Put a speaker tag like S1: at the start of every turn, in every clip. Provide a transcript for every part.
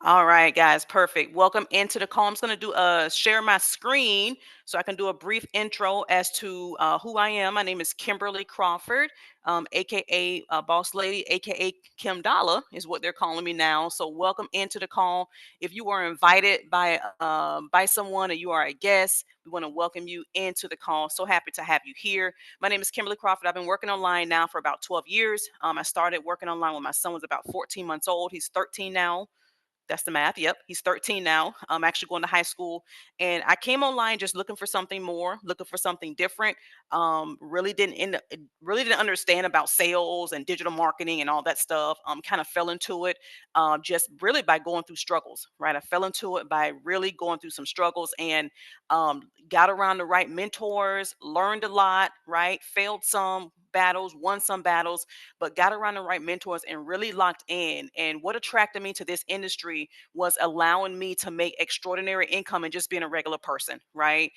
S1: All right, guys, perfect. Welcome into the call. I'm just going to do share my screen so I can do a brief intro as to who I am. My name is Kimberly Crawford, aka Boss Lady, aka Kim Dollar is what they're calling me now. So welcome into the call. If you were invited by someone or you are a guest, we want to welcome you into the call. So happy to have you here. My name is Kimberly Crawford. I've been working online now for about 12 years. I started working online when my son was about 14 months old. He's 13 now. That's the math. Yep. He's 13 now. I'm actually going to high school. And I came online just looking for something more, looking for something different. Really didn't understand about sales and digital marketing and all that stuff. Kind of fell into it just really by going through struggles, right? I fell into it by really going through some struggles and got around the right mentors, learned a lot, right? Failed some battles, won some battles, but got around the right mentors and really locked in. And what attracted me to this industry was allowing me to make extraordinary income and just being a regular person, right?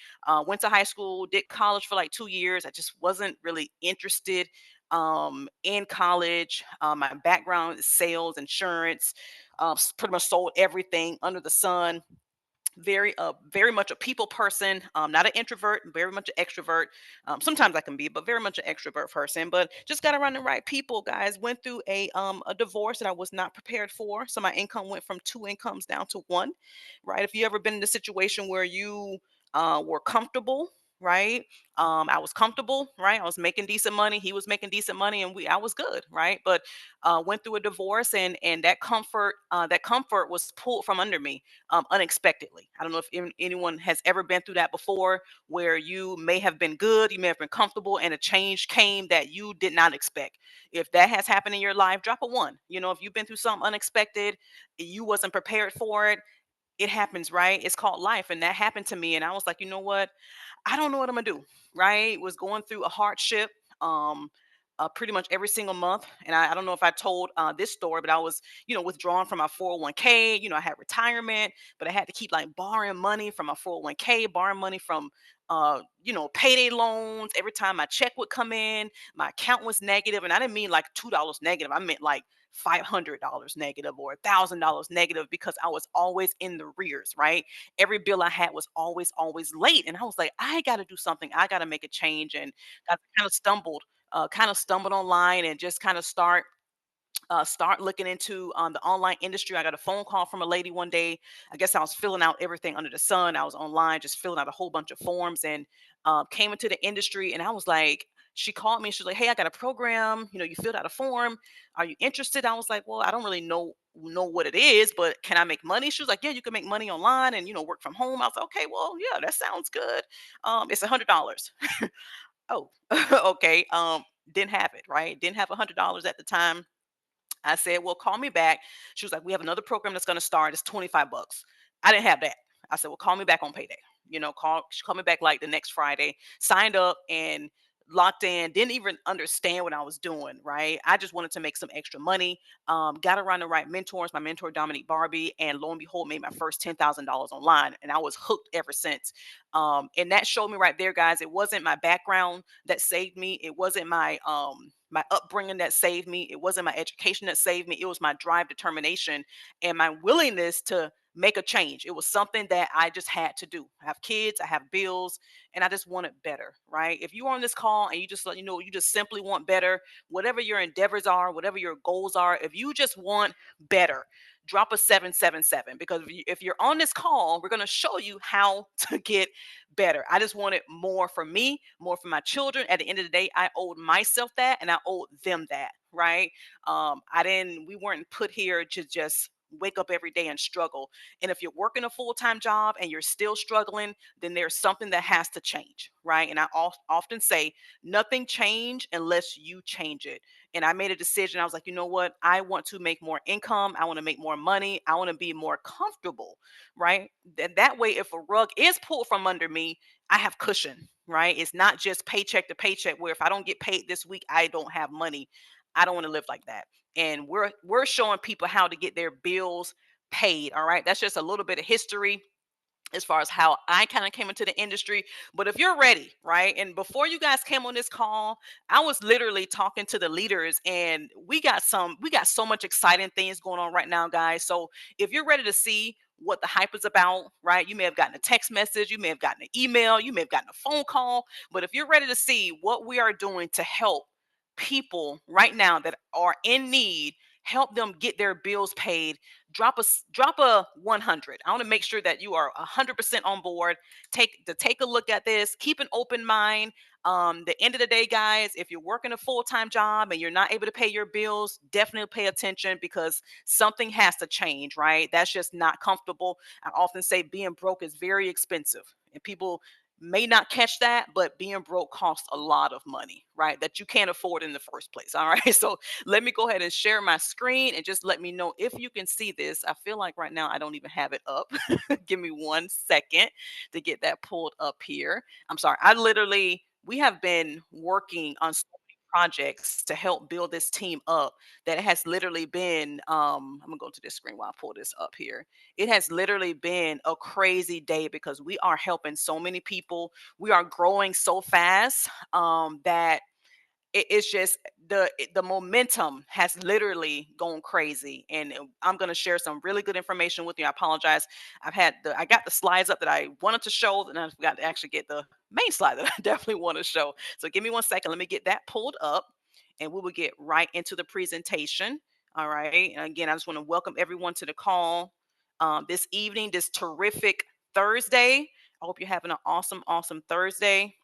S1: Went to high school, did college for like 2 years. I just wasn't really interested in college. My background is sales, insurance, pretty much sold everything under the sun. Very much a people person, not an introvert, very much an extrovert. Sometimes I can be, but very much an extrovert person. But just got around the right people, guys. Went through a divorce that I was not prepared for, so my income went from two incomes down to one, right? If you ever been in a situation where you were comfortable, right? I was comfortable, right? I was making decent money, he was making decent money, and we I was good, right? But went through a divorce, and that comfort was pulled from under me unexpectedly. I don't know if anyone has ever been through that before, where you may have been good, you may have been comfortable, and a change came that you did not expect. If that has happened in your life, drop a one. If you've been through something unexpected, you wasn't prepared for it. It happens, right? It's called life, and that happened to me, and I was like, you know what? I don't know what I'm gonna do. Right? Was going through a hardship. Pretty much every single month. And I don't know if I told this story, but I was, withdrawing from my 401k. I had retirement, but I had to keep like borrowing money from my 401k, borrowing money from, payday loans. Every time my check would come in, my account was negative, and I didn't mean like $2 negative. I meant like $500 negative or $1,000 negative because I was always in the rears, right? Every bill I had was always late. And I was like, I got to do something. I got to make a change. And I kind of stumbled online and just kind of start looking into the online industry. I got a phone call from a lady one day. I guess I was filling out everything under the sun. I was online just filling out a whole bunch of forms and came into the industry. And I was like, she called me. She was like, "Hey, I got a program. You filled out a form. Are you interested?" I was like, "Well, I don't really know what it is, but can I make money?" She was like, "Yeah, you can make money online and work from home." I was like, "Okay, well, yeah, that sounds good. It's $100." Oh, okay. Didn't have it, right? Didn't have $100 at the time. I said, "Well, call me back." She was like, "We have another program that's going to start. It's 25 bucks." I didn't have that. I said, "Well, call me back on payday." She called me back like the next Friday, signed up and locked in, didn't even understand what I was doing, right? I just wanted to make some extra money. Got around the right mentors, my mentor, Dominique Barbie, and lo and behold, made my first $10,000 online. And I was hooked ever since. And that showed me right there, guys, it wasn't my background that saved me. It wasn't my upbringing that saved me. It wasn't my education that saved me. It was my drive, determination, and my willingness to make a change. It was something that I just had to do. I have kids, I have bills, and I just wanted better, right? If you're on this call and you just let you know you just simply want better, whatever your endeavors are, whatever your goals are, if you just want better, drop a 777 because if you're on this call, we're going to show you how to get better. I just wanted more for me, more for my children. At the end of the day, I owed myself that and I owed them that, right? We weren't put here to just wake up every day and struggle. And if you're working a full-time job and you're still struggling, then there's something that has to change, right? And I often say nothing change unless you change it. And I made a decision. I was like, you know what? I want to make more income. I want to make more money. I want to be more comfortable, right? That way, if a rug is pulled from under me, I have cushion, right? It's not just paycheck to paycheck where if I don't get paid this week, I don't have money. I don't want to live like that. And we're showing people how to get their bills paid. All right. That's just a little bit of history. as far as how I kind of came into the industry. But if you're ready, right? And before you guys came on this call, I was literally talking to the leaders, and we got so much exciting things going on right now, guys. So if you're ready to see what the hype is about, right? You may have gotten a text message, you may have gotten an email, you may have gotten a phone call, but if you're ready to see what we are doing to help people right now that are in need, help them get their bills paid, drop a 100. I want to make sure that you are 100% on board. Take a look at this, keep an open mind. The end of the day, guys, if you're working a full-time job and you're not able to pay your bills, definitely pay attention, because something has to change, right? That's just not comfortable. I often say being broke is very expensive, and people may not catch that, but being broke costs a lot of money, right? That you can't afford in the first place. All right. So let me go ahead and share my screen and just let me know if you can see this. I feel like right now I don't even have it up. Give me 1 second to get that pulled up here. I'm sorry. We have been working on so many projects to help build this team up, that it has literally been, I'm gonna go to this screen while I pull this up here. It has literally been a crazy day, because we are helping so many people. We are growing so fast, that it's just the momentum has literally gone crazy. And I'm going to share some really good information with you. I apologize. I got the slides up that I wanted to show, and I forgot to actually get the main slide that I definitely want to show. So give me 1 second. Let me get that pulled up, and we will get right into the presentation. All right. And again, I just want to welcome everyone to the call this evening, this terrific Thursday. I hope you're having an awesome Thursday.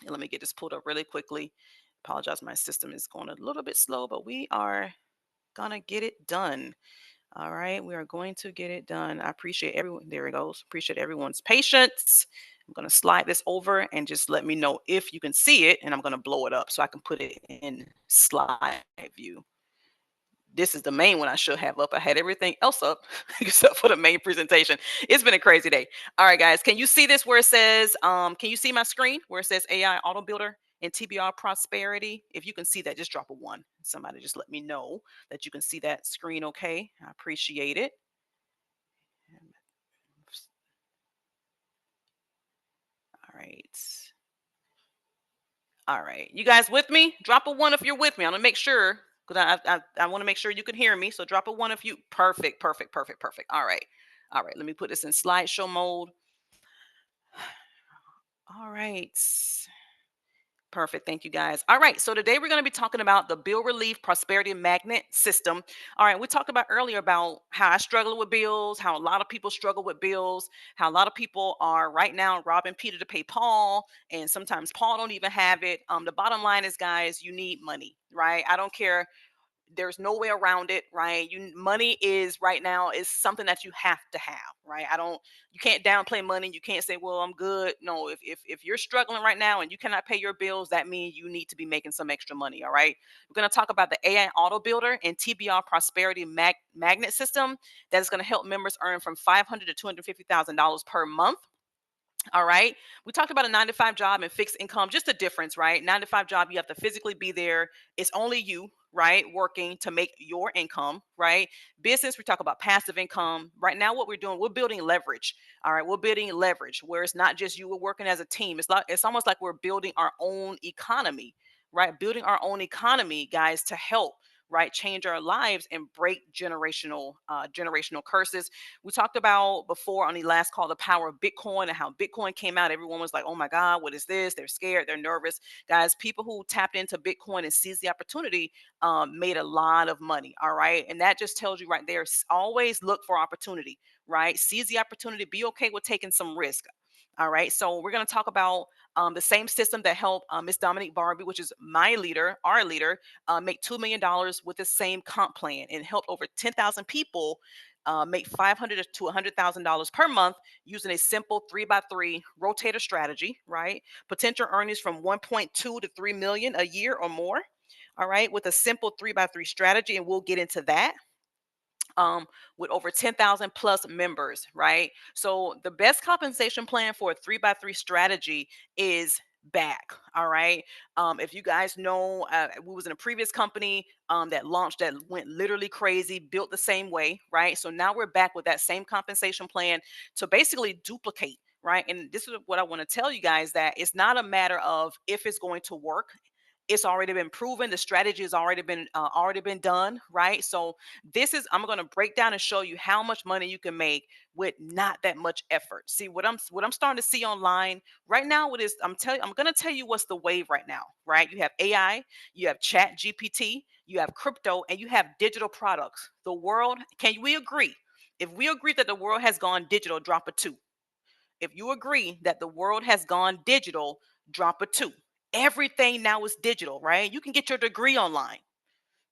S1: And let me get this pulled up really quickly. Apologize, my system is going a little bit slow, but we are gonna get it done. All right, we are going to get it done. I appreciate everyone. There it goes. Appreciate everyone's patience. I'm gonna slide this over and just let me know if you can see it, and I'm gonna blow it up so I can put it in slide view. This is the main one I should have up. I had everything else up except for the main presentation. It's been a crazy day. All right, guys, can you see this where it says, can you see my screen where it says AI Auto Builder and TBR Prosperity? If you can see that, just drop a one. Somebody just let me know that you can see that screen okay. I appreciate it. All right. All right. You guys with me? Drop a one if you're with me. I'm gonna make sure, because I want to make sure you can hear me. So drop a one if you perfect. All right. All right. Let me put this in slideshow mode. All right. Perfect. Thank you, guys. All right. So today we're going to be talking about the Bill Relief Prosperity Magnet System. All right. We talked about earlier about how I struggle with bills, how a lot of people struggle with bills, how a lot of people are right now robbing Peter to pay Paul, and sometimes Paul don't even have it. The bottom line is, guys, you need money, right? I don't care, there's no way around it, right? Money is right now is something that you have to have, right? You can't downplay money. You can't say, well, I'm good. No, if you're struggling right now and you cannot pay your bills, that means you need to be making some extra money. All right. We're going to talk about the AI Auto Builder and TBR Prosperity Magnet System that is going to help members earn from $500 to $250,000 per month. All right. We talked about a 9 to 5 job and fixed income, just the difference, right? 9 to 5 job, you have to physically be there. It's only you, right? Working to make your income, right? Business, we talk about passive income. Right now, what we're doing, we're building leverage. All right. We're building leverage where it's not just you, we're working as a team. It's almost like we're building our own economy, right? Building our own economy, guys, to help, right, change our lives and break generational curses. We talked about before on the last call the power of Bitcoin and how Bitcoin came out. Everyone was like, oh my God, what is this? They're scared, they're nervous. Guys, people who tapped into Bitcoin and seized the opportunity made a lot of money. All right. And that just tells you right there, always look for opportunity, right? Seize the opportunity, be okay with taking some risk. All right. So we're going to talk about the same system that helped Miss Dominique Barbie, which is my leader, our leader, make $2 million with the same comp plan, and helped over 10,000 people make $500 to $100,000 per month using a simple 3x3 rotator strategy, right? Potential earnings from 1.2 to 3 million a year or more. All right, with a simple 3x3 strategy, and we'll get into that. With over 10,000 plus members, right? So the best compensation plan for a 3x3 strategy is back. All right. If you guys know, we was in a previous company that launched that went literally crazy, built the same way, right? So now we're back with that same compensation plan to basically duplicate. Right. And this is what I want to tell you guys, that it's not a matter of if it's going to work. It's already been proven. The strategy has already been done, right? So this is, I'm going to break down and show you how much money you can make with not that much effort. See what I'm starting to see online right now. What is I'm going to tell you what's the wave right now, right? You have AI, you have Chat GPT, you have crypto, and you have digital products. The world, can we agree? If we agree that the world has gone digital, drop a two. If you agree that the world has gone digital, drop a two. Everything now is digital, right? You can get your degree online,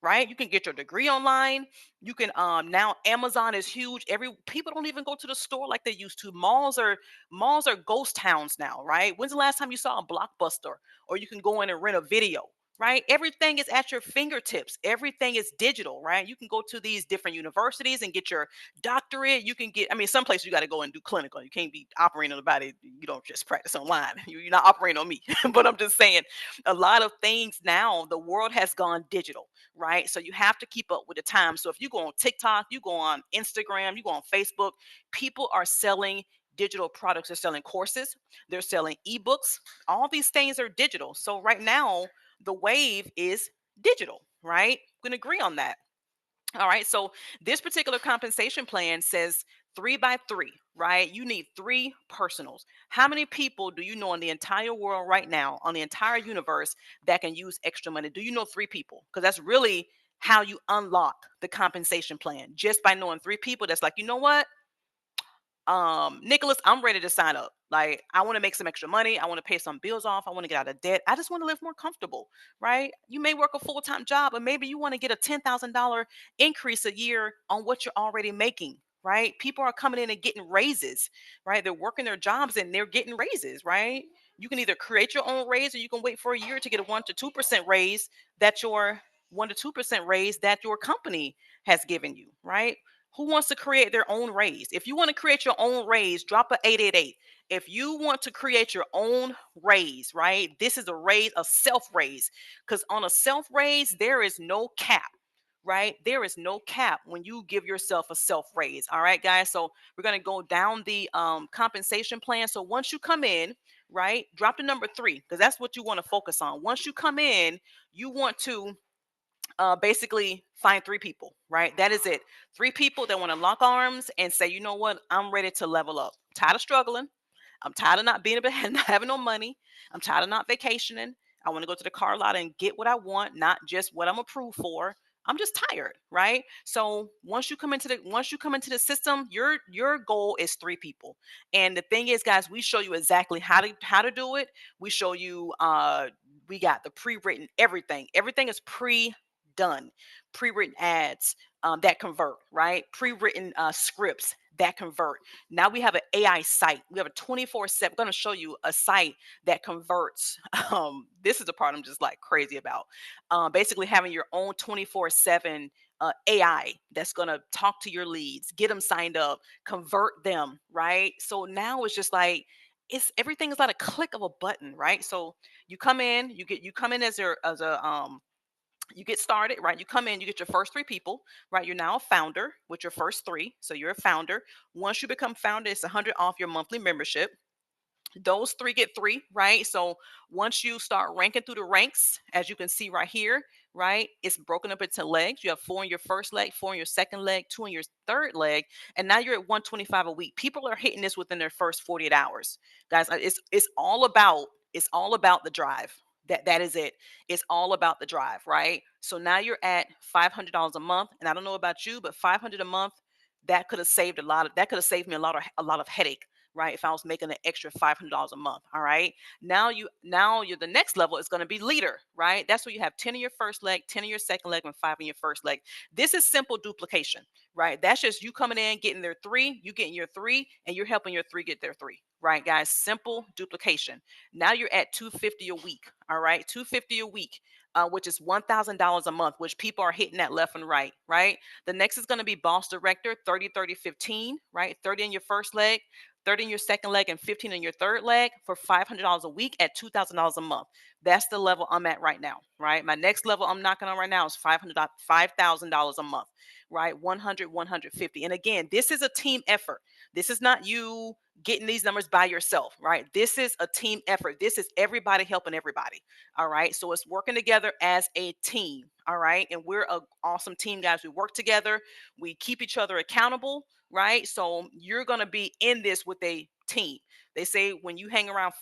S1: right? You can get your degree online. You can now Amazon is huge. Every people don't even go to the store like they used to. Malls are ghost towns now, right? When's the last time you saw a Blockbuster, or you can go in and rent a video? Right? Everything is at your fingertips. Everything is digital, right? You can go to these different universities and get your doctorate. You can get, I mean, some places you got to go and do clinical. You can't be operating on the body. You don't just practice online. You're not operating on me. But I'm just saying, a lot of things now, the world has gone digital, right? So you have to keep up with the times. So if you go on TikTok, you go on Instagram, you go on Facebook, people are selling digital products. They're selling courses, they're selling ebooks. All these things are digital. So right now, the wave is digital, right? We can agree on that. All right. So this particular compensation plan says 3 by 3, right? You need three personals. How many people do you know in the entire world right now, on the entire universe, that can use extra money? Do you know three people? Because that's really how you unlock the compensation plan, just by knowing three people that's like, you know what? Nicholas, I'm ready to sign up. Like, I want to make some extra money. I want to pay some bills off. I want to get out of debt. I just want to live more comfortable, right? You may work a full-time job, but maybe you want to get a $10,000 increase a year on what you're already making, right? People are coming in and getting raises, right? They're working their jobs and they're getting raises, right? You can either create your own raise, or you can wait for a year to get a 1 to 2% raise that your 1 to 2% raise that your company has given you, right? Who wants to create their own raise? If you want to create your own raise, drop a 888. If you want to create your own raise, right? This is a raise, a self raise. Because on a self raise, there is no cap, right? There is no cap when you give yourself a self raise. All right, guys. So we're going to go down the compensation plan. So once you come in, right, drop the number three, because that's what you want to focus on. Once you come in, you want to basically find three people, right? That is it. Three people that want to lock arms and say, you know what, I'm ready to level up. Tired of struggling. I'm tired of not being able to not having no money. I'm tired of not vacationing. I want to go to the car lot and get what I want, not just what I'm approved for. I'm just tired, right? So once you come into the system, your goal is three people. And the thing is, guys, we show you exactly how to do it. We show you we got the pre-written everything. Everything is done, pre-written ads that convert, right? Pre-written scripts that convert. Now we have an AI site. We have a 24/7. I'm going to show you a site that converts. This is the part I'm just like crazy about. Basically, having your own 24/7 AI that's going to talk to your leads, get them signed up, convert them, right? So now it's just like it's everything is at a click of a button, right? So you come in as a you get started, right? You come in, you get your first three people, right? You're now a founder with your first three. So you're a founder. Once you become founder, it's 100 off your monthly membership. Those three get three, right? So once you start ranking through the ranks, as you can see right here, right, it's broken up into legs. You have four in your first leg, four in your second leg, two in your third leg, and now you're at 125 a week. People are hitting this within their first 48 hours, guys. It's all about the drive. That is it. It's all about the drive, right? So now you're at $500 a month, and I don't know about you, but 500 a month, that could have saved me a lot of headache, right? If I was making an extra $500 a month. All right. Now you're the next level is going to be leader, right? That's where you have 10 in your first leg, 10 in your second leg, and five in your first leg. This is simple duplication, right? That's just you coming in, getting their three, you getting your three, and you're helping your three get their three. Right, guys, simple duplication. Now you're at 250 a week. All right, 250 a week, which is $1,000 a month, which people are hitting that left and right. Right. The next is going to be boss director, 30, 30, 15. Right, 30 in your first leg, 30 in your second leg, and 15 in your third leg for $500 a week at $2,000 a month. That's the level I'm at right now, right? My next level I'm knocking on right now is $5,000 a month, right? 100, 150. And again, this is a team effort. This is not you getting these numbers by yourself, right? This is a team effort. This is everybody helping everybody. All right. So it's working together as a team. All right. And we're an awesome team, guys. We work together, we keep each other accountable, right? So you're going to be in this with a team. They say when you hang around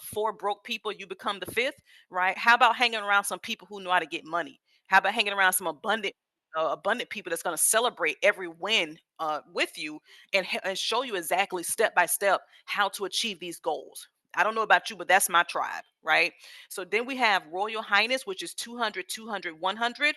S1: four broke people, you become the fifth, right? How about hanging around some people who know how to get money? How about hanging around some abundant people that's going to celebrate every win with you, and show you exactly step by step how to achieve these goals. I don't know about you, but that's my tribe, right? So then we have Royal Highness, which is 200, 200, 100.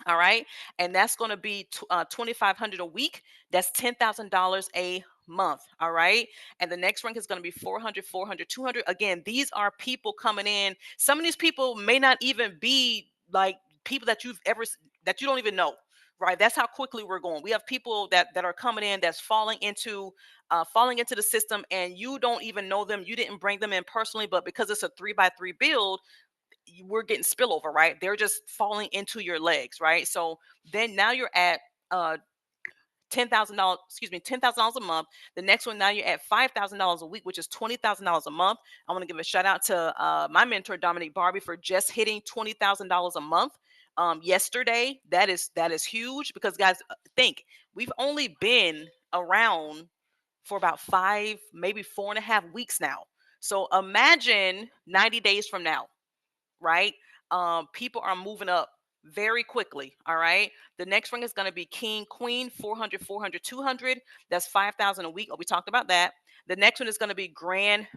S1: All right. And that's going to be 2,500 a week. That's $10,000 a month. All right. And the next rank is going to be 400, 400, 200. Again, these are people coming in. Some of these people may not even be like people that that you don't even know. Right. That's how quickly we're going. We have people that are coming in that's falling into the system, and you don't even know them. You didn't bring them in personally, but because it's a 3 by 3 build, we're getting spillover, right? They're just falling into your legs, right? So then now you're at $10,000, excuse me, $10,000 a month. The next one, now you're at $5,000 a week, which is $20,000 a month. I want to give a shout out to my mentor Dominique Barbie for just hitting $20,000 a month yesterday. That is huge, because guys, think we've only been around for about 5, maybe 4.5 weeks now. So imagine 90 days from now, right? People are moving up very quickly. All right. The next ring is going to be King Queen, 400, 400, 200. That's 5,000 a week. Oh, we talked about that. The next one is going to be Grand.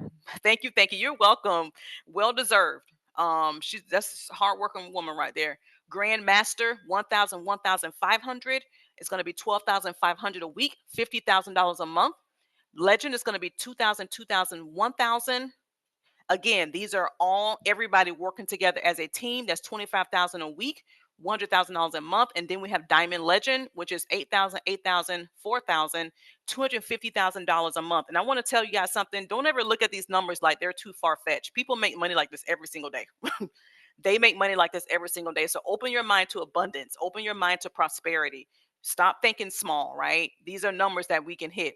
S1: Thank you, thank you. You're welcome. Well deserved. She's That's a hardworking woman right there. Grand Master, 1,000, 1,500. It's going to be 12,500 a week, $50,000 a month. Legend is going to be 2,000, 2,000, 1,000. Again, these are all everybody working together as a team. That's 25,000 a week, $100,000 a month. And then we have Diamond Legend, which is 8,000, 8,000, 4,000, $250,000 a month. And I want to tell you guys something. Don't ever look at these numbers like they're too far fetched. People make money like this every single day. They make money like this every single day. So open your mind to abundance, open your mind to prosperity. Stop thinking small, right? These are numbers that we can hit,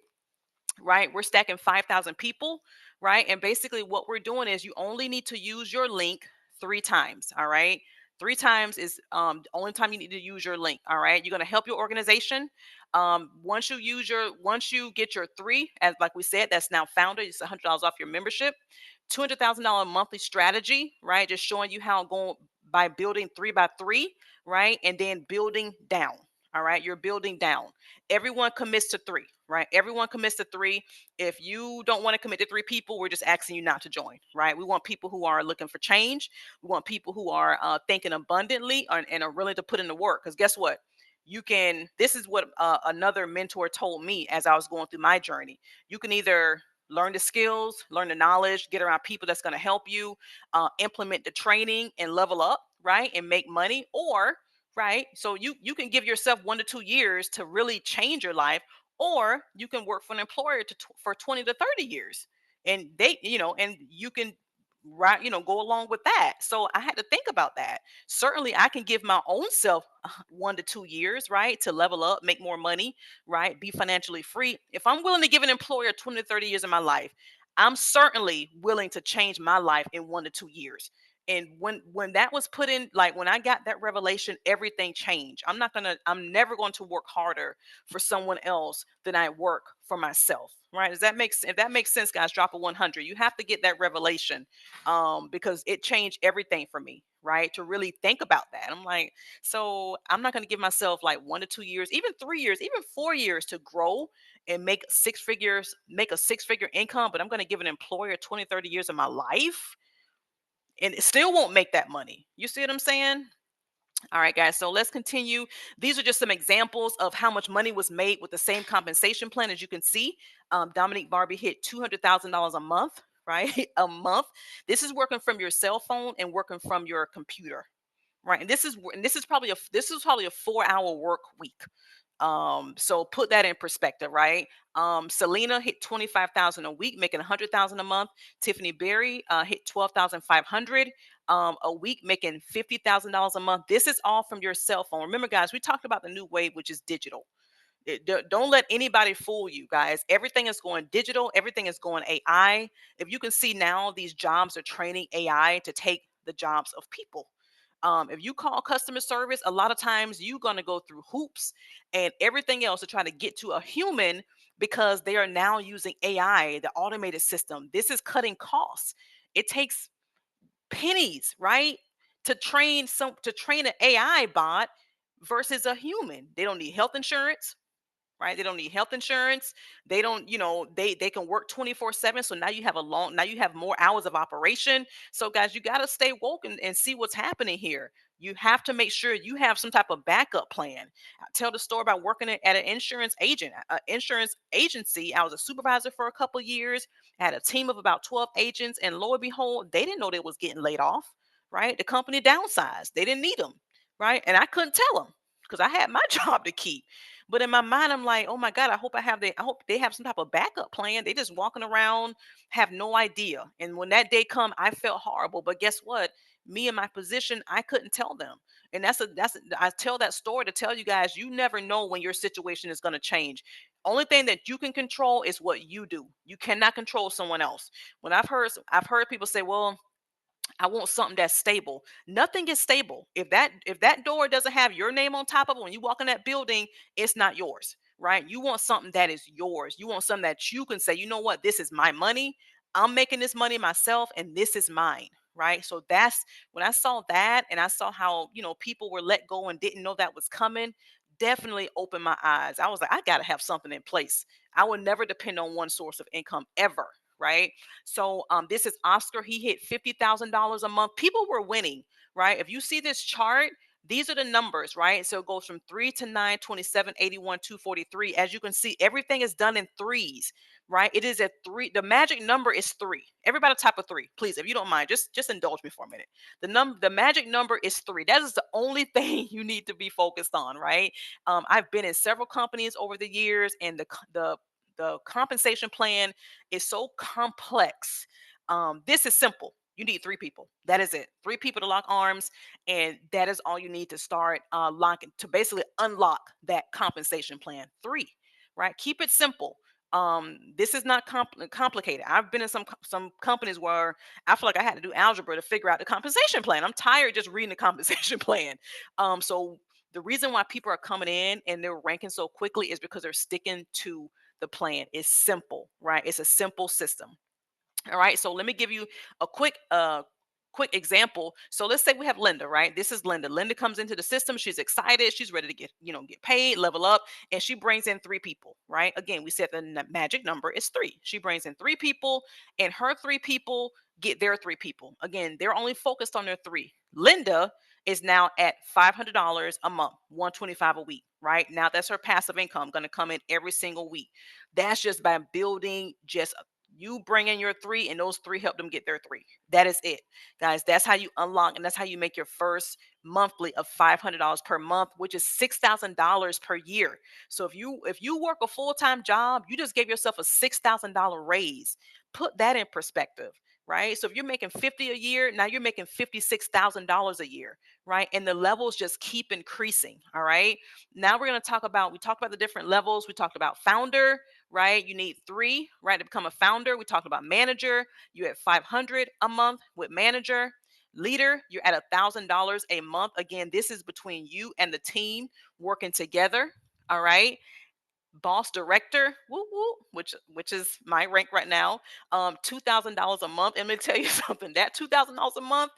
S1: right? We're stacking 5,000 people, right? And basically, what we're doing is you only need to use your link 3 times, all right? 3 times is the only time you need to use your link, all right? You're going to help your organization. Once you get your three, as like we said, that's now founder. It's $100 off your membership. $200,000 monthly strategy, right? Just showing you how going by building 3 by 3, right? And then building down. All right, you're building down. Everyone commits to 3, right? Everyone commits to 3. If you don't want to commit to 3 people, we're just asking you not to join, right? We want people who are looking for change. We want people who are thinking abundantly and are willing to put in the work. Because guess what? This is what another mentor told me as I was going through my journey. You can either learn the skills, learn the knowledge, get around people that's going to help you, implement the training and level up, right? And make money, or right? So you can give yourself 1 to 2 years to really change your life, or you can work for an employer for 20 to 30 years, and and you can right go along with that. So I had to think about that. Certainly, I can give my own self 1 to 2 years, right, to level up, make more money, right, be financially free. If I'm willing to give an employer 20 to 30 years of my life, I'm certainly willing to change my life in 1 to 2 years. And when that was put in, like when I got that revelation, everything changed. I'm never going to work harder for someone else than I work for myself, right? If that makes sense, guys, drop a 100. You have to get that revelation, because it changed everything for me, right? To really think about that. I'm like, so I'm not going to give myself like 1 to 2 years, even 3 years, even 4 years to grow and make a 6 figure income, but I'm going to give an employer 20, 30 years of my life, and it still won't make that money. You see what I'm saying? All right, guys. So let's continue. These are just some examples of how much money was made with the same compensation plan. As you can see, Dominique Barbie hit $200,000 a month, right? A month. This is working from your cell phone and working from your computer, right? And this is probably a 4-hour work week. So put that in perspective, right? Selena hit 25,000 a week, making 100,000 a month. Tiffany Berry hit 12,500 a week, making $50,000 a month. This is all from your cell phone. Remember, guys, we talked about the new wave, which is digital. Don't let anybody fool you, guys. Everything is going digital. Everything is going AI. If you can see now, these jobs are training AI to take the jobs of people. If you call customer service, a lot of times you're going to go through hoops and everything else to try to get to a human because they are now using AI, the automated system. This is cutting costs. It takes pennies, right? To train an AI bot versus a human. They don't need health insurance, right? They don't need health insurance. They don't, they can work 24/7. So now you have more hours of operation. So guys, you got to stay woke and see what's happening here. You have to make sure you have some type of backup plan. I tell the story about working at an insurance agency. I was a supervisor for a couple years. I had a team of about 12 agents, and lo and behold, they didn't know they was getting laid off, right? The company downsized. They didn't need them, right? And I couldn't tell them because I had my job to keep. But in my mind, I'm like, oh my God, I hope they have some type of backup plan. They just walking around, have no idea. And when that day come, I felt horrible. But guess what? Me in my position, I couldn't tell them. And I tell that story to tell you guys, you never know when your situation is going to change. Only thing that you can control is what you do. You cannot control someone else. When I've heard people say, well, I want something that's stable. Nothing is stable. If that door doesn't have your name on top of it when you walk in that building, it's not yours, right? You want something that is yours. You want something that you can say, you know what, this is my money. I'm making this money myself, and this is mine, right? So that's when I saw that, and I saw how people were let go and didn't know that was coming. Definitely opened my eyes. I was like, I gotta have something in place. I would never depend on one source of income ever, right? So this is Oscar. He hit $50,000 a month. People were winning, right? If you see this chart, these are the numbers, right? So it goes from 3 to 9, 27, 81, 243. As you can see, everything is done in threes, right? It is a three. The magic number is three. Everybody type of three, please, if you don't mind. Just indulge me for a minute. The magic number is three. That is the only thing you need to be focused on, right? I've been in several companies over the years, and the compensation plan is so complex. This is simple. You need three people. That is it. Three people to lock arms, and that is all you need to start locking to basically unlock that compensation plan. Three, right? Keep it simple. This is not complicated. I've been in some companies where I feel like I had to do algebra to figure out the compensation plan. I'm tired just reading the compensation plan. So the reason why people are coming in and they're ranking so quickly is because they're sticking to the plan. Is simple, right? It's a simple system. All right. So let me give you a quick example. So let's say we have Linda, right? This is Linda. Linda comes into the system. She's excited. She's ready to get paid, level up, and she brings in three people, right? Again, we said the magic number is three. She brings in three people, and her three people get their three people. Again, they're only focused on their three. Linda is now at $500 a month, 125 a week, right? Now that's her passive income going to come in every single week. That's just by building just you bring in your three, and those three help them get their three. That is it, guys. That's how you unlock, and that's how you make your first monthly of $500 per month, which is $6,000 per year. So if you work a full time job, you just gave yourself a $6,000 raise. Put that in perspective, right? So if you're making 50 a year, now you're making $56,000 a year, right? And the levels just keep increasing. All right. Now we're going to we talked about the different levels. We talked about founder, right? You need three, right, to become a founder. We talked about manager. You're at 500 a month with manager. Leader, you're at $1,000 a month. Again, this is between you and the team working together. All right. Boss director, woo woo, which is my rank right now. $2,000 a month. And let me tell you something. That $2,000 a month,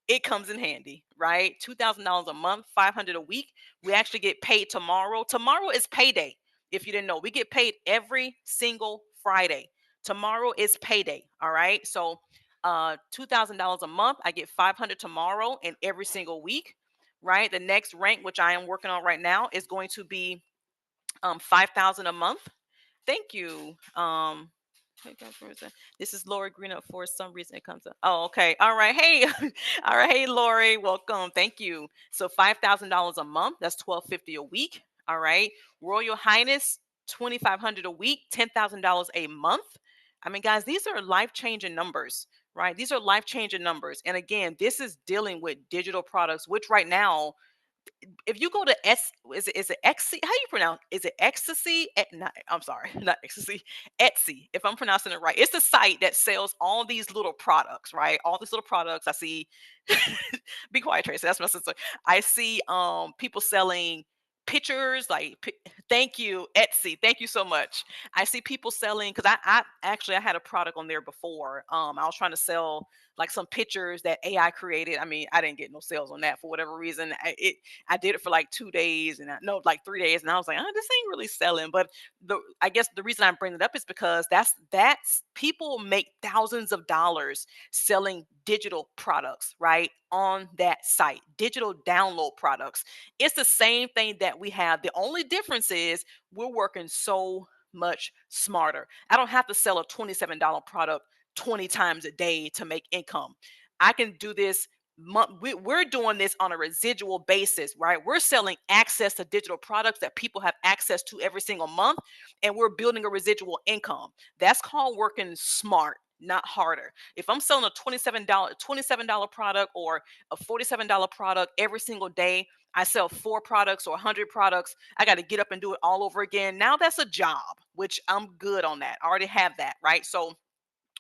S1: it comes in handy, right? $2,000 a month, 500 a week. We actually get paid tomorrow. Tomorrow is payday. If you didn't know, we get paid every single Friday. Tomorrow is payday. All right. So $2,000 a month. I get 500 tomorrow and every single week. Right. The next rank, which I am working on right now, is going to be 5,000 a month. Thank you. Hey guys, where is that? This is Lori Green up for some reason it comes up. Oh, okay. All right. Hey, all right. Hey, Lori, welcome. Thank you. So $5,000 a month. That's $1,250 a week. All right. Royal Highness, 2,500 a week, $10,000 a month. I mean, guys, these are life changing numbers, right? These are life changing numbers. And again, this is dealing with digital products, which right now, if you go to is it Etsy? How you pronounce? Is it ecstasy? Not, I'm sorry, not ecstasy. Etsy, if I'm pronouncing it right. It's a site that sells all these little products, right? All these little products. I see. Be quiet, Tracy. That's my sister. I see people selling pictures thank you, Etsy. Thank you so much. I see people selling because I actually I had a product on there before. I was trying to sell like some pictures that AI created. I mean, I didn't get no sales on that for whatever reason. I did it for like 2 days and no, like 3 days, and I was like, oh, this ain't really selling. But I guess the reason I'm bringing it up is because that's people make thousands of dollars selling digital products, right? On that site, digital download products. It's the same thing that we have. The only difference is we're working so much smarter. I don't have to sell a $27 product 20 times a day to make income. I can do this. We're doing this on a residual basis, right? We're selling access to digital products that people have access to every single month, and we're building a residual income. That's called working smart, not harder. If I'm selling a $27 product or a $47 product every single day, I sell four products or 100 products. I got to get up and do it all over again. Now that's a job, which I'm good on that. I already have that, right? So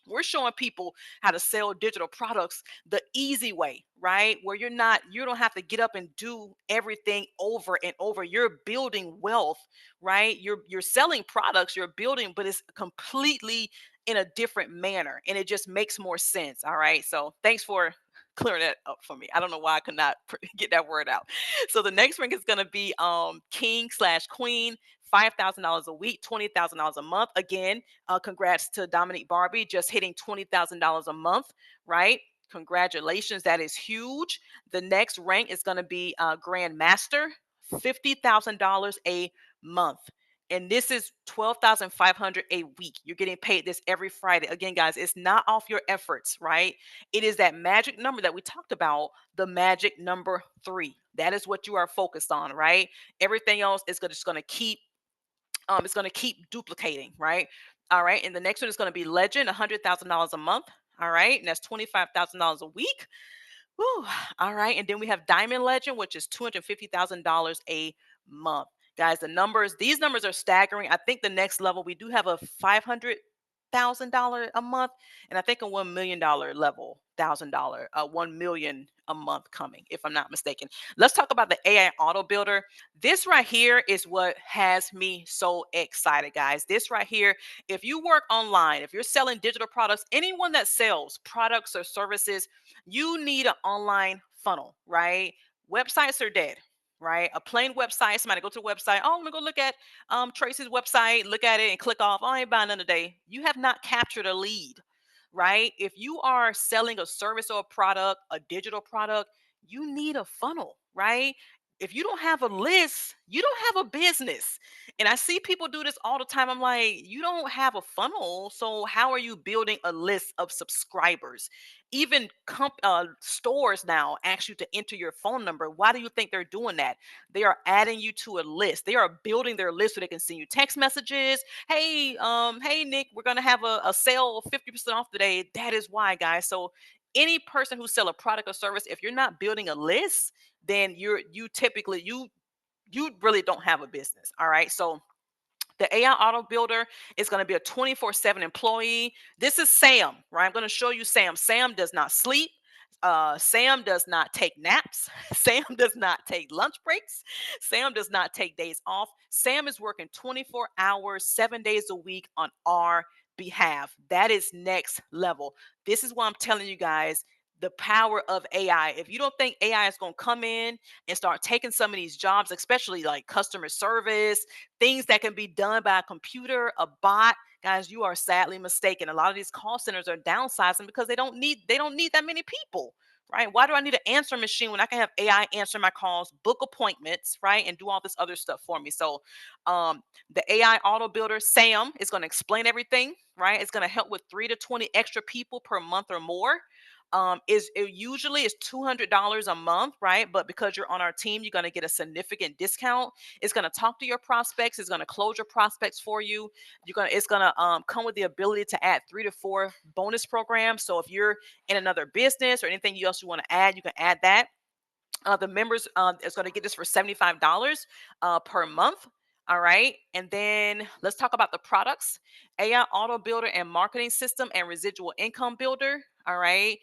S1: we're showing people how to sell digital products the easy way, right? Where you don't have to get up and do everything over and over. You're building wealth, right? You're selling products, you're building, but it's completely in a different manner, and it just makes more sense. All right. So thanks for clearing that up for me. I don't know why I could not get that word out. So the next ring is going to be king/queen, $5,000 a week, $20,000 a month. Again, congrats to Dominique Barbie, just hitting $20,000 a month, right? Congratulations, that is huge. The next rank is going to be Grand Master, $50,000 a month. And this is 12,500 a week. You're getting paid this every Friday. Again, guys, it's not off your efforts, right? It is that magic number that we talked about, the magic number 3. That is what you are focused on, right? Everything else is just going to keep it's going to keep duplicating, right? All right. And the next one is going to be Legend, $100,000 a month. All right. And that's $25,000 a week. Whew. All right. And then we have Diamond Legend, which is $250,000 a month. Guys, these numbers are staggering. I think the next level, we do have a $500,000 a month, and I think a $1 million level, $1,000, 1 million a month coming, if I'm not mistaken. Let's talk about the AI Auto Builder. This right here is what has me so excited, guys. This right here, if you work online, if you're selling digital products, anyone that sells products or services, you need an online funnel, right? Websites are dead, right? A plain website, somebody go to the website, oh, I'm gonna go look at Tracy's website, look at it and click off. Oh, I ain't buying none today. You have not captured a lead, right? If you are selling a service or a product, a digital product, you need a funnel, right? If you don't have a list, you don't have a business. And I see people do this all the time. I'm like, you don't have a funnel. So, how are you building a list of subscribers? Even stores now ask you to enter your phone number. Why do you think they're doing that? They are adding you to a list. They are building their list so they can send you text messages. Hey Nick, we're gonna have a sale 50% off today. That is why, guys. So any person who sell a product or service, if you're not building a list, then you really don't have a business. All right. So the AI Auto Builder is going to be a 24/7 employee. This is Sam, right? I'm going to show you Sam. Sam does not sleep. Sam does not take naps. Sam does not take lunch breaks. Sam does not take days off. Sam is working 24 hours, 7 days a week on our behalf. That is next level. This is why I'm telling you guys the power of AI. If you don't think AI is going to come in and start taking some of these jobs, especially like customer service, things that can be done by a computer, a bot, guys, you are sadly mistaken. A lot of these call centers are downsizing because they don't need that many people, right? Why do I need an answer machine when I can have AI answer my calls, book appointments, right, and do all this other stuff for me? So the AI Auto Builder, Sam, is going to explain everything, right? It's going to help with 3 to 20 extra people per month or more. Is it usually is $200 a month, right? But because you're on our team, you're going to get a significant discount. It's going to talk to your prospects. It's going to close your prospects for you. It's going to come with the ability to add 3 to 4 bonus programs. So if you're in another business or anything else you want to add, you can add that. The members is going to get this for $75 per month. All right. And then let's talk about the products: AI Auto Builder and Marketing System and Residual Income Builder. All right.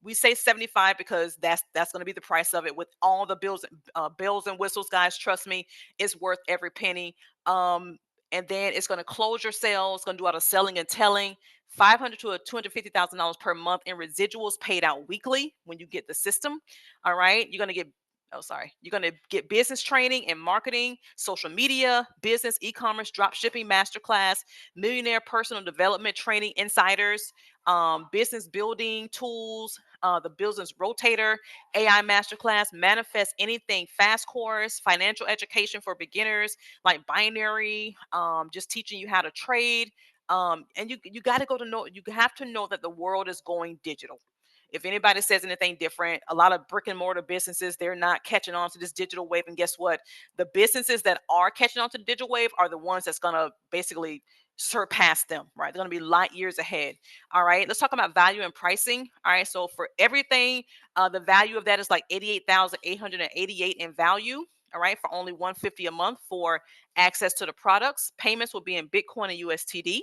S1: We say 75 because that's going to be the price of it with all the bells and whistles, guys. Trust me, it's worth every penny. Um, and then it's going to close your sales, going to do all the selling and telling. 500 to $250,000 per month in residuals paid out weekly when you get the system. All right. You're going to get business training and marketing, social media, business, e-commerce, drop shipping masterclass, millionaire personal development training insiders, business building tools, the business rotator, AI masterclass, manifest anything fast course, financial education for beginners like binary, just teaching you how to trade. And you got to go to know, you have to know that the world is going digital. If anybody says anything different, a lot of brick and mortar businesses, they're not catching on to this digital wave. And guess what? The businesses that are catching on to the digital wave are the ones that's going to basically surpass them, right? They're going to be light years ahead. All right. Let's talk about value and pricing. All right. So for everything, the value of that is like 88,888 in value. All right, for only 150 a month for access to the products. Payments will be in Bitcoin and USTD.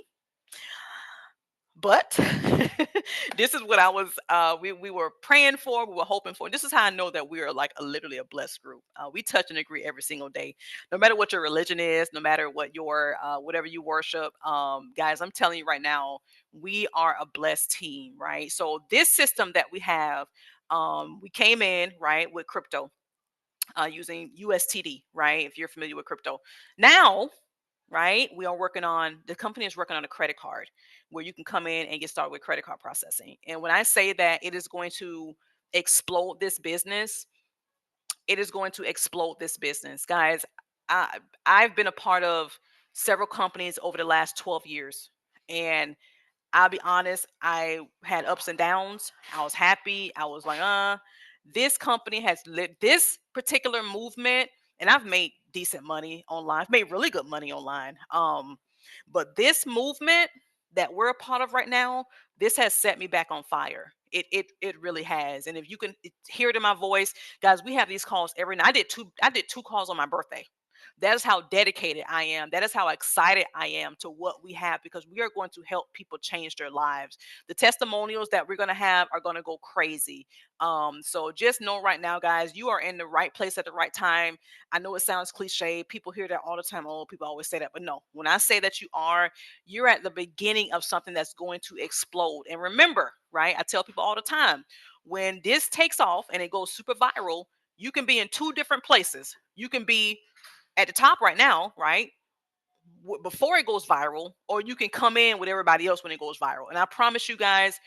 S1: But this is what I was we were praying for, we were hoping for. This is how I know that we are like literally a blessed group. We touch and agree every single day, no matter what your religion is, no matter what your whatever you worship. Guys, I'm telling you right now, we are a blessed team, right? So this system that we have, we came in right with crypto, using USTD, right? If you're familiar with crypto. Now, right, we are working on, the company is working on a credit card where you can come in and get started with credit card processing. And when I say that it is going to explode this business, it is going to explode this business, guys. I've been a part of several companies over the last 12 years, and I'll be honest, I had ups and downs. I was happy. I was like, this company has lit this particular movement, and I've made decent money online. I've made really good money online. But this movement that we're a part of right now, this has set me back on fire. It really has. And if you can hear it in my voice, guys, we have these calls every night. I did two calls on my birthday. That is how dedicated I am. That is how excited I am to what we have, because we are going to help people change their lives. The testimonials that we're going to have are going to go crazy. So just know right now, guys, you are in the right place at the right time. I know it sounds cliche. People hear that all the time. Oh, people always say that. But no, when I say that you're at the beginning of something that's going to explode. And remember, right? I tell people all the time, when this takes off and it goes super viral, you can be in two different places. You can be at the top right now, right? Before it goes viral, or you can come in with everybody else when it goes viral. And I promise you guys,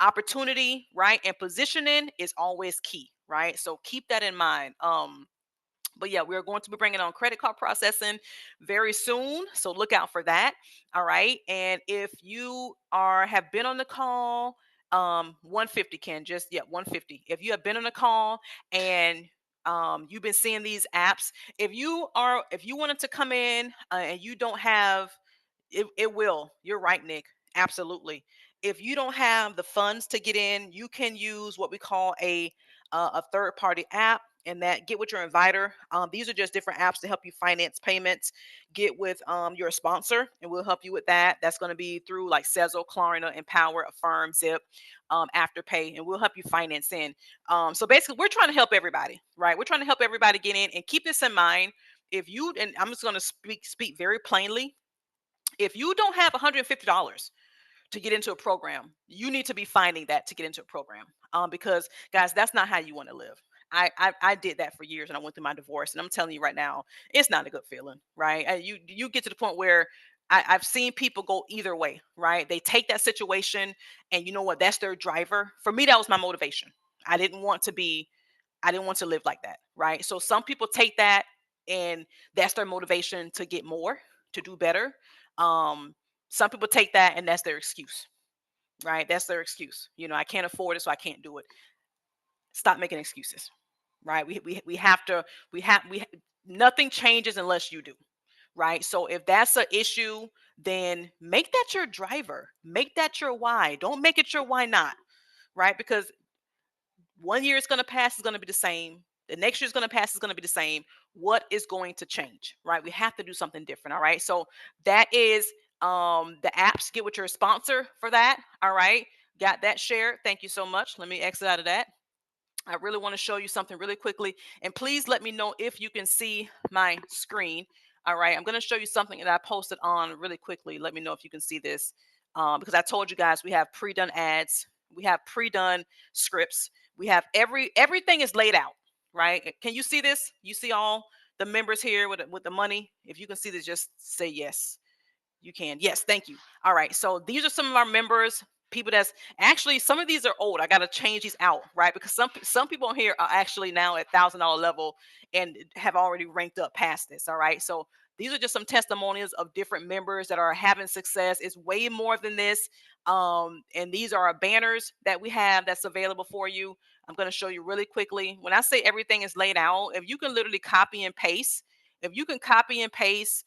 S1: opportunity, right, and positioning is always key, right? So keep that in mind. But yeah, we're going to be bringing on credit card processing very soon, so look out for that. All right. And if you are have been on the call, 150, Ken, just yeah, 150. If you have been on the call and you've been seeing these apps, if you wanted to come in, and you don't have it, it will. You're right, Nick. Absolutely. If you don't have the funds to get in, you can use what we call a third party app, and that Get with Your Inviter. These are just different apps to help you finance payments. Get with your sponsor, and we'll help you with that. That's going to be through like Sezzle, Klarna, Empower, Affirm, Zip, Afterpay, and we'll help you finance in. So basically, we're trying to help everybody, right? We're trying to help everybody get in, and keep this in mind. If you and I'm just going to speak very plainly, if you don't have $150 to get into a program, you need to be finding that to get into a program. Because guys, that's not how you want to live. I did that for years, and I went through my divorce, and I'm telling you right now, it's not a good feeling, right? You get to the point where I've seen people go either way, right? They take that situation, and you know what? That's their driver. For me, that was my motivation. I didn't want to be I didn't want to live like that, right? So some people take that, and that's their motivation to get more, to do better. Um, some people take that and that's their excuse. right? That's their excuse. I can't afford it, so I can't do it. Stop making excuses, right? We have to, nothing changes unless you do, right? So if that's an issue, then make that your driver, make that your why. Don't make it your why not, right? Because one year is going to pass is going to be the same. The next year is going to pass is going to be the same. What is going to change, right? We have to do something different. All right. So that is the apps. Get with your sponsor for that. All right. Got that shared. Thank you so much. Let me exit out of that. I really want to show you something really quickly. And please let me know if you can see my screen. All right. I'm going to show you something that I posted on really quickly. Let me know if you can see this. Because I told you guys we have pre-done ads, we have pre-done scripts, we have everything is laid out, right? Can you see this? You see all the members here with the money? If you can see this, just say yes. You can. Yes, thank you. All right. So these are some of our members, people that's actually, some of these are old. I got to change these out, right? Because some people on here are actually now at $1,000 level and have already ranked up past this. All right. So these are just some testimonials of different members that are having success. It's way more than this. And these are our banners that we have that's available for you. I'm going to show you really quickly. When I say everything is laid out, if you can literally copy and paste, if you can copy and paste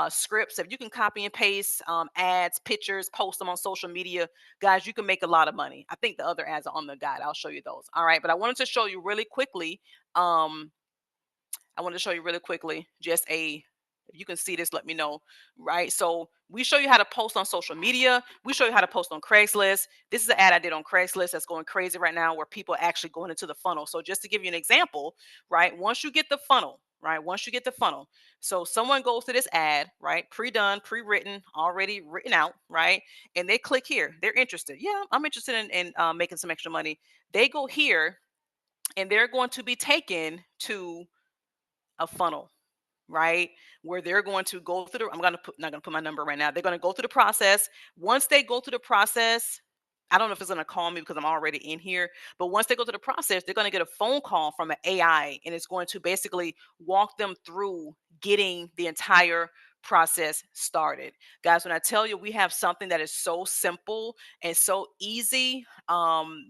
S1: scripts, if you can copy and paste ads, pictures, post them on social media, guys, you can make a lot of money. I think the other ads are on the guide. I'll show you those. All right. But I wanted to show you really quickly. Um, I wanted to show you really quickly just if you can see this, let me know. Right. So we show you how to post on social media. We show you how to post on Craigslist. This is an ad I did on Craigslist that's going crazy right now where people are actually going into the funnel. So just to give you an example, right? Once you get the funnel, right? Once you get the funnel, so someone goes to this ad, right? Pre-done, pre-written, already written out, right? And they click here. They're interested. Yeah, I'm interested in making some extra money. They go here and they're going to be taken to a funnel, right? Where they're going to go through I'm going to put not going to put my number right now. They're going to go through the process. Once they go through the process, I don't know if it's going to call me because I'm already in here, but once they go through the process, they're going to get a phone call from an AI and it's going to basically walk them through getting the entire process started. Guys, when I tell you we have something that is so simple and so easy,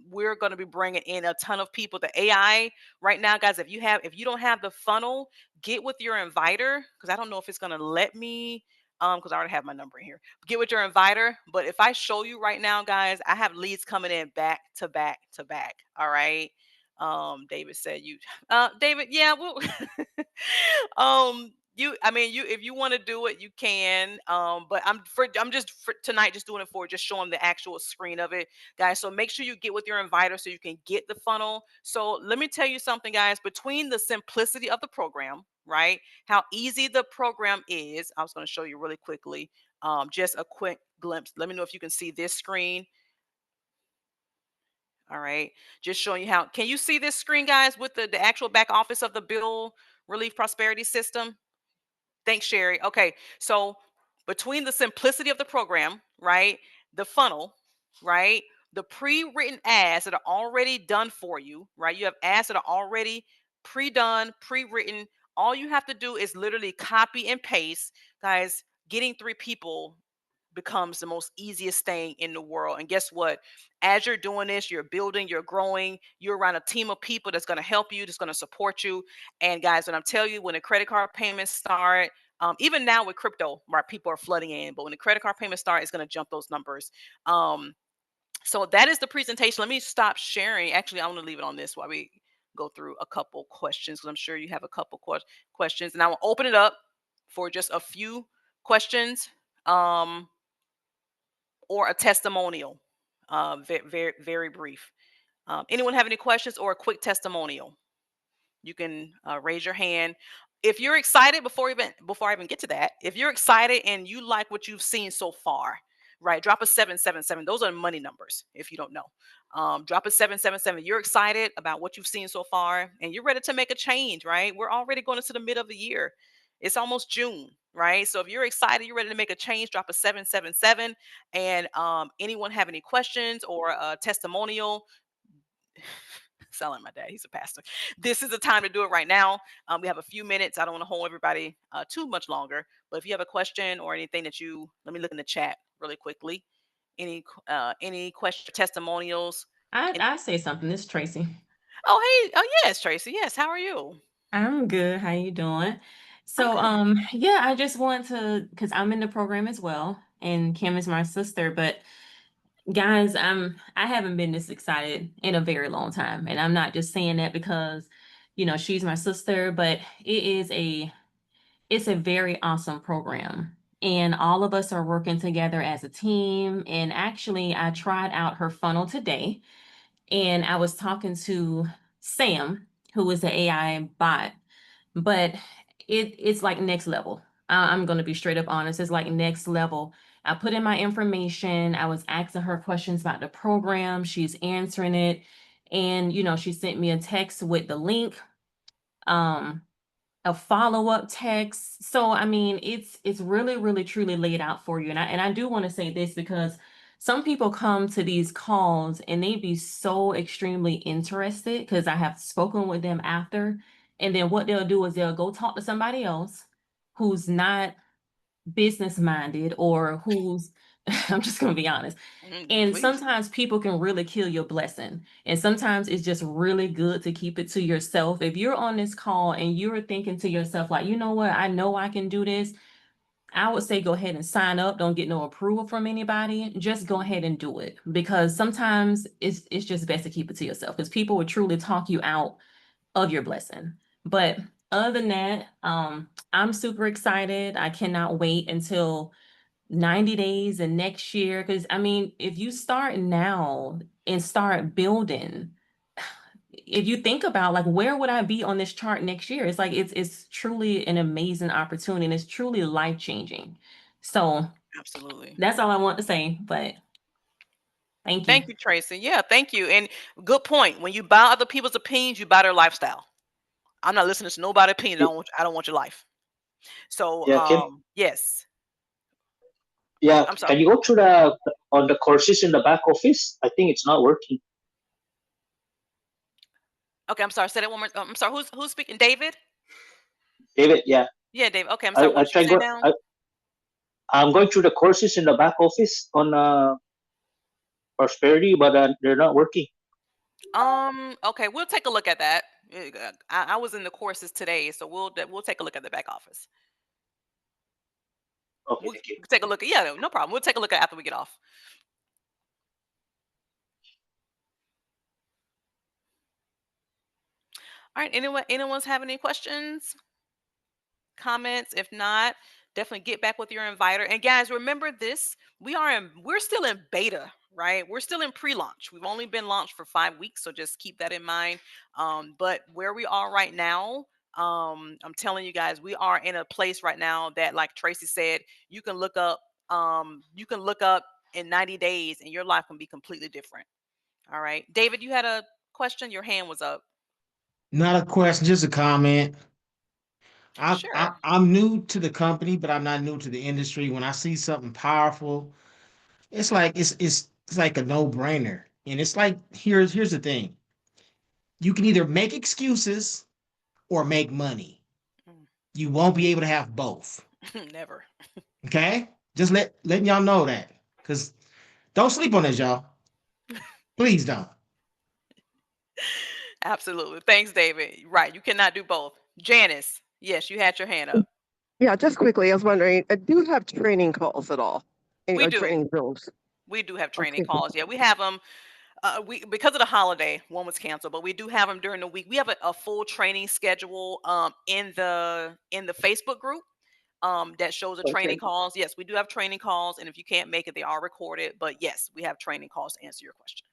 S1: we're going to be bringing in a ton of people. The AI right now, guys, if you don't have the funnel, get with your inviter because I don't know if it's going to let me because I already have my number in here. Get with your inviter. But if I show you right now, guys, I have leads coming in back to back to back. All right. David said you David, yeah, well I mean you if you want to do it, you can. But I'm just for tonight just doing it for just showing the actual screen of it, guys. So make sure you get with your inviter so you can get the funnel. So let me tell you something, guys, between the simplicity of the program, right? How easy the program is. I was going to show you really quickly. Just a quick glimpse. Let me know if you can see this screen. All right. Just showing you how. Can you see this screen, guys, with the actual back office of the bill relief prosperity system? Thanks, Sherry. Okay. So between the simplicity of the program, right? The funnel, right? The pre-written ads that are already done for you, right? You have ads that are already pre-done, pre-written. All you have to do is literally copy and paste. Guys, getting three people becomes the most easiest thing in the world. And guess what? As you're doing this, you're building, you're growing, you're around a team of people that's going to help you, that's going to support you. And guys, when I'm telling you, when the credit card payments start, even now with crypto, right, people are flooding in, but when the credit card payments start, it's going to jump those numbers. So that is the presentation. Let me stop sharing. Actually, I want to leave it on this while we go through a couple questions because I'm sure you have a couple questions, and I will open it up for just a few questions. Or a testimonial. Very, very brief. Anyone have any questions or a quick testimonial? You can raise your hand. If you're excited, before I even get to that, if you're excited and you like what you've seen so far, right? Drop a 777. Those are money numbers. If you don't know, drop a 777. You're excited about what you've seen so far, and you're ready to make a change, right? We're already going into the mid of the year. It's almost June, right? So if you're excited, you're ready to make a change, drop a 777. And anyone have any questions or a testimonial? Sound like my dad. He's a pastor. This is the time to do it right now. We have a few minutes. I don't want to hold everybody too much longer. But if you have a question or anything that let me look in the chat really quickly. Any question testimonials?
S2: I
S1: And
S2: I say something. This is Tracy.
S1: oh, hey, oh yes, Tracy. Yes, how are you?
S2: I'm good. How you doing?
S1: I'm
S2: So,
S1: good.
S2: yeah, I just want to, because I'm in the program as well, and Kim is my sister. But guys, I haven't been this excited in a very long time, and I'm not just saying that because, she's my sister, but it's a very awesome program. And all of us are working together as a team. And actually, I tried out her funnel today, and I was talking to Sam, who is the AI bot, but it's like next level. I'm going to be straight up honest. It's like next level. I put in my information. I was asking her questions about the program. She's answering it. And, she sent me a text with the link. Um, a follow-up text. So I mean, it's really, really truly laid out for you. And I do want to say this because some people come to these calls and they be so extremely interested because I have spoken with them after. And then what they'll do is they'll go talk to somebody else who's not business minded or who's I'm just gonna be honest. And
S1: Please.
S2: sometimes people can really kill your blessing. And sometimes it's just really good to keep it to yourself. If you're on this call and you're thinking to yourself, like, you know what, I know I can do this, I would say go ahead and sign up. Don't get no approval from anybody. Just go ahead and do it. Because sometimes it's just best to keep it to yourself because people will truly talk you out of your blessing. But other than that, I'm super excited. I cannot wait until 90 days and next year. Because I mean, if you start now and start building, if you think about like where would I be on this chart next year? It's like it's truly an amazing opportunity and it's truly life changing. So
S1: Absolutely.
S2: that's all I want to say. But thank you.
S1: Thank you, Tracy. Yeah, thank you. And good point. When you buy other people's opinions, you buy their lifestyle. I'm not listening to nobody's opinion. I don't want your life. So,
S3: Yeah, Kim.
S1: yes.
S3: Yeah,
S1: I'm sorry.
S3: can you go through the courses in the back office? I think it's not working.
S1: Okay, I'm sorry. Say that one more. I'm sorry. Who's speaking? David.
S3: David, yeah,
S1: Yeah, David. Okay, I'm sorry. What
S3: I
S1: did you
S3: try
S1: say
S3: go.
S1: now?
S3: I'm going through the courses in the back office on prosperity, but they're not working.
S1: Okay, we'll take a look at that. I was in the courses today, so we'll take a look at the back office.
S3: Okay,
S1: We'll
S3: thank you.
S1: take a look at yeah, no problem. We'll take a look at it after we get off. All right. Anyone's have any questions, comments? If not, definitely get back with your inviter. And guys, remember this: we're still in beta, right? We're still in pre-launch. We've only been launched for 5 weeks, so just keep that in mind. But where we are right now, I'm telling you guys, we are in a place right now that, like Tracy said, you can look up. You can look up in 90 days, and your life can be completely different. All right, David, you had a question. Your hand was up.
S4: Not a question, just a comment.
S1: Sure.
S4: I'm new to the company, but I'm not new to the industry. When I see something powerful, it's like it's like a no-brainer. And it's like here's the thing. You can either make excuses or make money. You won't be able to have both.
S1: Never.
S4: Okay? Just letting y'all know that. Because don't sleep on this, y'all. Please don't.
S1: Absolutely. Thanks, David. Right. You cannot do both. Janice, yes, you had your hand up.
S5: Yeah, just quickly, I was wondering, do you have training calls at all? Any
S1: We do.
S5: training rooms?
S1: We do have training
S5: Okay.
S1: calls. Yeah, we have them. We because of the holiday, one was canceled, but we do have them during the week. We have a full training schedule in the Facebook group that shows the
S5: Okay.
S1: training calls. Yes, we do have training calls, and if you can't make it, they are recorded. But yes, we have training calls to answer your question.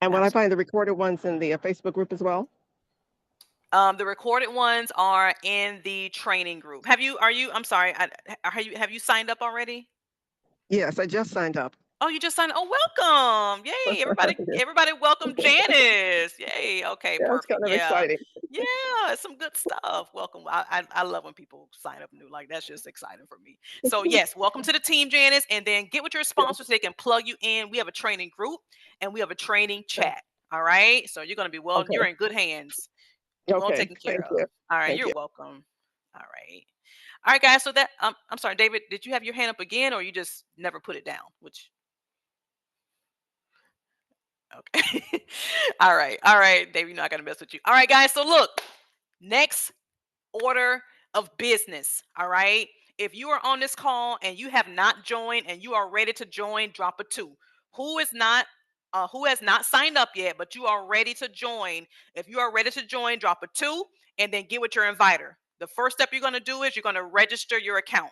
S5: And when I
S1: Absolutely.
S5: find the recorded ones in the Facebook group as well?
S1: The recorded ones are in the training group. I'm sorry, have you signed up already?
S5: Yes, I just signed up.
S1: Oh, you just signed. Oh, welcome. Yay. Everybody welcome Janice. Yay. Okay,
S5: Yeah, it's
S1: perfect.
S5: kind of
S1: Yeah.
S5: exciting.
S1: Yeah, it's some good stuff. Welcome. I love when people sign up new. Like that's just exciting for me. So yes, welcome to the team, Janice. And then get with your
S5: Yeah.
S1: sponsors so they can plug you in. We have a training group and we have a training chat. All right. So you're gonna be you're
S5: Okay.
S1: in good hands. Well
S5: Okay.
S1: taken care
S5: Thank
S1: of.
S5: you.
S1: All right,
S5: Thank
S1: you're
S5: you.
S1: welcome. All right. All right, guys. So that I'm sorry, David, did you have your hand up again or you just never put it down? Which Okay. All right. All right, Dave, you're not gonna mess with you. All right, guys. So look, next order of business. All right. If you are on this call and you have not joined and you are ready to join, drop a two. Who is not who has not signed up yet, but you are ready to join? If you are ready to join, drop a two and then get with your inviter. The first step you're going to do is you're going to register your account.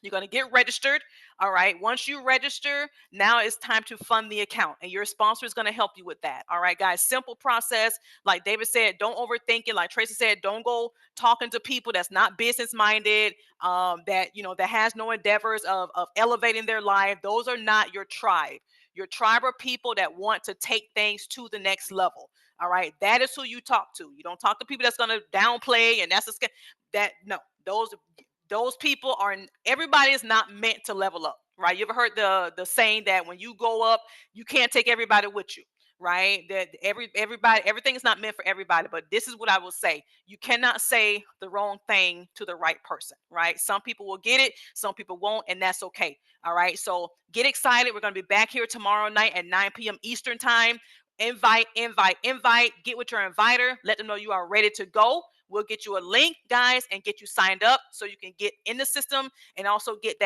S1: You're going to get registered. All right. Once you register, now it's time to fund the account, and your sponsor is going to help you with that. All right, guys. Simple process. Like David said, don't overthink it. Like Tracy said, don't go talking to people that's not business minded, that that has no endeavors of elevating their life. Those are not your tribe. Your tribe are people that want to take things to the next level. All right, that is who you talk to. You don't talk to people that's going to downplay and that's that no. Those people are everybody is not meant to level up, right? You ever heard the saying that when you go up, you can't take everybody with you, right? That everybody everything is not meant for everybody. But this is what I will say: you cannot say the wrong thing to the right person, right? Some people will get it, some people won't, and that's okay. All right. So get excited. We're gonna be back here tomorrow night at 9 p.m. Eastern time. Invite, invite, invite. Get with your inviter. Let them know you are ready to go. We'll get you a link, guys, and get you signed up so you can get in the system and also get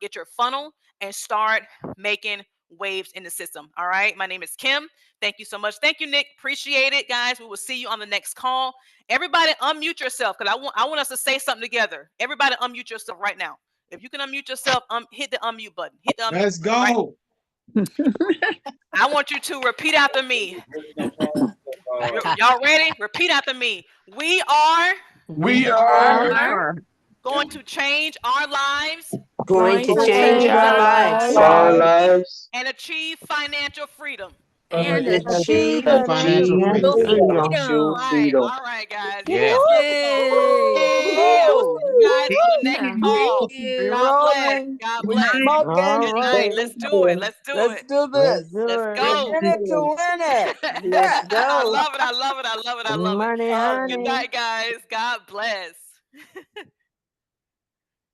S1: get your funnel and start making waves in the system. All right. My name is Kim. Thank you so much. Thank you, Nick. Appreciate it, guys. We will see you on the next call. Everybody, unmute yourself because I want us to say something together. Everybody, unmute yourself right now. If you can unmute yourself, hit the unmute button. Hit the unmute.
S4: Let's
S1: button, right?
S4: go.
S1: I want you to repeat after me. Y'all ready? Repeat after me. We are going to change our lives
S6: Going to change our lives
S3: Our lives
S1: and achieve financial freedom.
S6: and
S3: achieve
S6: achieve
S4: Financial freedom.
S3: financial freedom.
S1: All right, guys.
S7: Yeah.
S1: Yay. I'll see you guys on the next call.
S6: you.
S1: God bless. God bless. Good night. Let's do it. Let's do it.
S6: this.
S1: Let's go.
S6: We're in it to win it.
S1: I
S6: go.
S1: love it. I love it. I love it. I love it.
S6: Money,
S1: Good
S6: honey.
S1: night, guys. God bless.